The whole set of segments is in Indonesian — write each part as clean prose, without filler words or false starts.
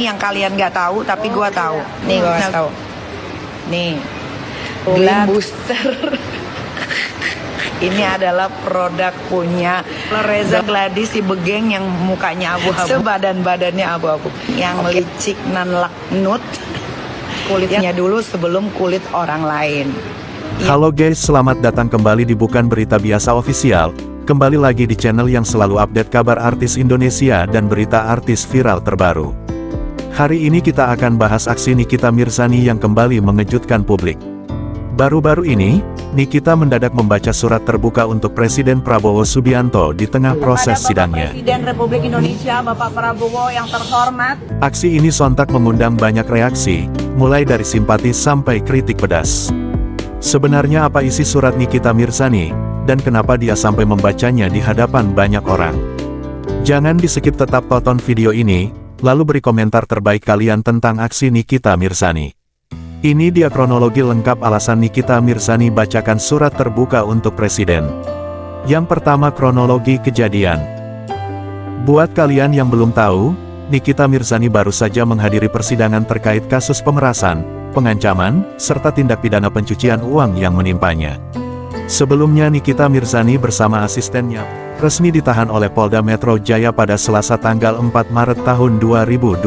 Yang kalian nggak tahu tapi gua tahu. Nih gua kasih tahu. Nih, Glam Booster. Ini adalah produk punya Reza Gladys, si begeng yang mukanya abu-abu, sebadan-badannya abu-abu, yang licik nan laknut kulitnya dulu sebelum kulit orang lain. Halo guys, selamat datang kembali di Bukan Berita Biasa Official. Kembali lagi di channel yang selalu update kabar artis Indonesia dan berita artis viral terbaru. Hari ini kita akan bahas aksi Nikita Mirzani yang kembali mengejutkan publik. Baru-baru ini, Nikita mendadak membaca surat terbuka untuk Presiden Prabowo Subianto di tengah proses sidangnya. Presiden Republik Indonesia Bapak Prabowo yang terhormat. Aksi ini sontak mengundang banyak reaksi, mulai dari simpati sampai kritik pedas. Sebenarnya apa isi surat Nikita Mirzani, dan kenapa dia sampai membacanya di hadapan banyak orang? Jangan di-skip, tetap tonton video ini, lalu beri komentar terbaik kalian tentang aksi Nikita Mirzani. Ini dia kronologi lengkap alasan Nikita Mirzani bacakan surat terbuka untuk Presiden. Yang pertama, kronologi kejadian. Buat kalian yang belum tahu, Nikita Mirzani baru saja menghadiri persidangan terkait kasus pemerasan, pengancaman, serta tindak pidana pencucian uang yang menimpanya. Sebelumnya Nikita Mirzani bersama asistennya resmi ditahan oleh Polda Metro Jaya pada Selasa tanggal 4 Maret tahun 2025.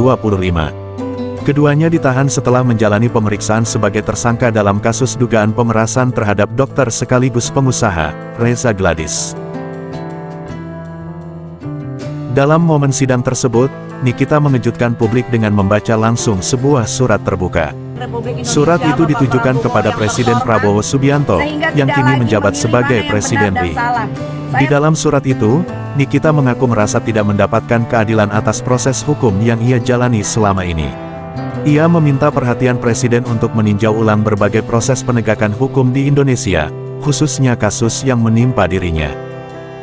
Keduanya ditahan setelah menjalani pemeriksaan sebagai tersangka dalam kasus dugaan pemerasan terhadap dokter sekaligus pengusaha, Reza Gladys. Dalam momen sidang tersebut, Nikita mengejutkan publik dengan membaca langsung sebuah surat terbuka. Surat itu ditujukan kepada Presiden Prabowo Subianto, yang kini menjabat sebagai Presiden RI. Di dalam surat itu, Nikita mengaku merasa tidak mendapatkan keadilan atas proses hukum yang ia jalani selama ini. Ia meminta perhatian Presiden untuk meninjau ulang berbagai proses penegakan hukum di Indonesia, khususnya kasus yang menimpa dirinya.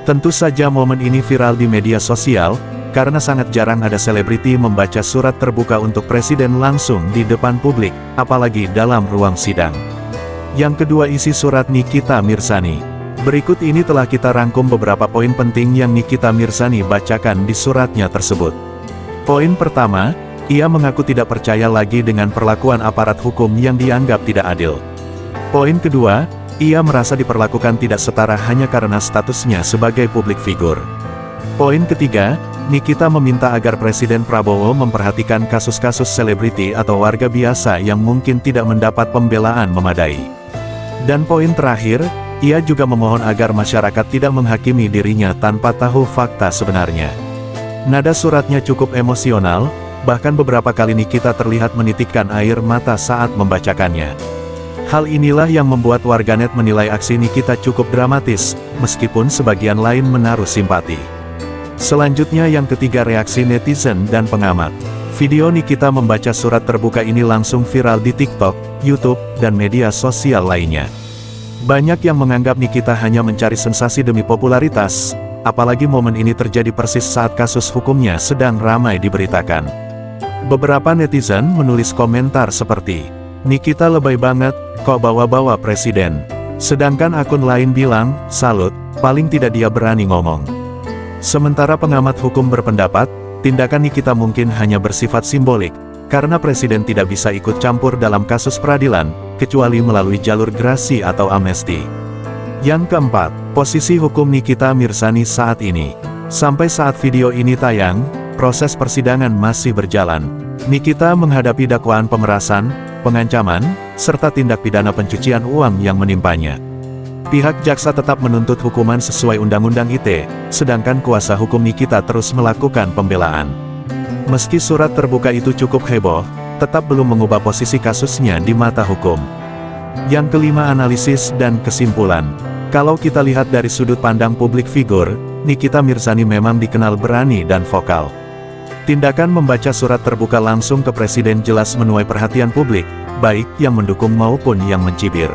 Tentu saja momen ini viral di media sosial, karena sangat jarang ada selebriti membaca surat terbuka untuk Presiden langsung di depan publik, apalagi dalam ruang sidang. Yang kedua, isi surat Nikita Mirzani. Berikut ini telah kita rangkum beberapa poin penting yang Nikita Mirzani bacakan di suratnya tersebut. Poin pertama, ia mengaku tidak percaya lagi dengan perlakuan aparat hukum yang dianggap tidak adil. Poin kedua, ia merasa diperlakukan tidak setara hanya karena statusnya sebagai publik figur. Poin ketiga, Nikita meminta agar Presiden Prabowo memperhatikan kasus-kasus selebriti atau warga biasa yang mungkin tidak mendapat pembelaan memadai. Dan poin terakhir, ia juga memohon agar masyarakat tidak menghakimi dirinya tanpa tahu fakta sebenarnya. Nada suratnya cukup emosional, bahkan beberapa kali Nikita terlihat menitikkan air mata saat membacakannya. Hal inilah yang membuat warganet menilai aksi Nikita cukup dramatis, meskipun sebagian lain menaruh simpati. Selanjutnya yang ketiga, reaksi netizen dan pengamat. Video Nikita membaca surat terbuka ini langsung viral di TikTok, YouTube, dan media sosial lainnya. Banyak yang menganggap Nikita hanya mencari sensasi demi popularitas, apalagi momen ini terjadi persis saat kasus hukumnya sedang ramai diberitakan. Beberapa netizen menulis komentar seperti, "Nikita lebay banget, kok bawa-bawa Presiden." Sedangkan akun lain bilang, "Salut, paling tidak dia berani ngomong." Sementara pengamat hukum berpendapat, tindakan Nikita mungkin hanya bersifat simbolik, karena Presiden tidak bisa ikut campur dalam kasus peradilan, kecuali melalui jalur grasi atau amnesti. Yang keempat, posisi hukum Nikita Mirzani saat ini. Sampai saat video ini tayang, proses persidangan masih berjalan. Nikita menghadapi dakwaan pemerasan, pengancaman, serta tindak pidana pencucian uang yang menimpanya. Pihak jaksa tetap menuntut hukuman sesuai Undang-Undang ITE, sedangkan kuasa hukum Nikita terus melakukan pembelaan. Meski surat terbuka itu cukup heboh, tetap belum mengubah posisi kasusnya di mata hukum. Yang kelima, analisis dan kesimpulan. Kalau kita lihat dari sudut pandang publik figur, Nikita Mirzani memang dikenal berani dan vokal. Tindakan membaca surat terbuka langsung ke Presiden jelas menuai perhatian publik, baik yang mendukung maupun yang mencibir.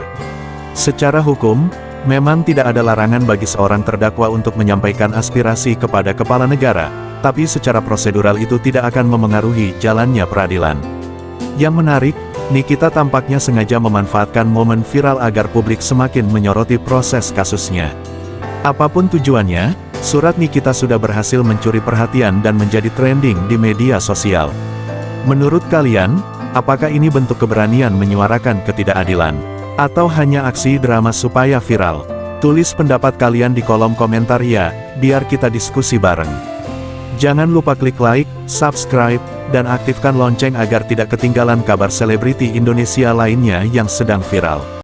Secara hukum, memang tidak ada larangan bagi seorang terdakwa untuk menyampaikan aspirasi kepada kepala negara, tapi secara prosedural itu tidak akan memengaruhi jalannya peradilan. Yang menarik, Nikita tampaknya sengaja memanfaatkan momen viral agar publik semakin menyoroti proses kasusnya. Apapun tujuannya, surat Nikita sudah berhasil mencuri perhatian dan menjadi trending di media sosial. Menurut kalian, apakah ini bentuk keberanian menyuarakan ketidakadilan? Atau hanya aksi drama supaya viral? Tulis pendapat kalian di kolom komentar ya, biar kita diskusi bareng. Jangan lupa klik like, subscribe, dan aktifkan lonceng agar tidak ketinggalan kabar selebriti Indonesia lainnya yang sedang viral.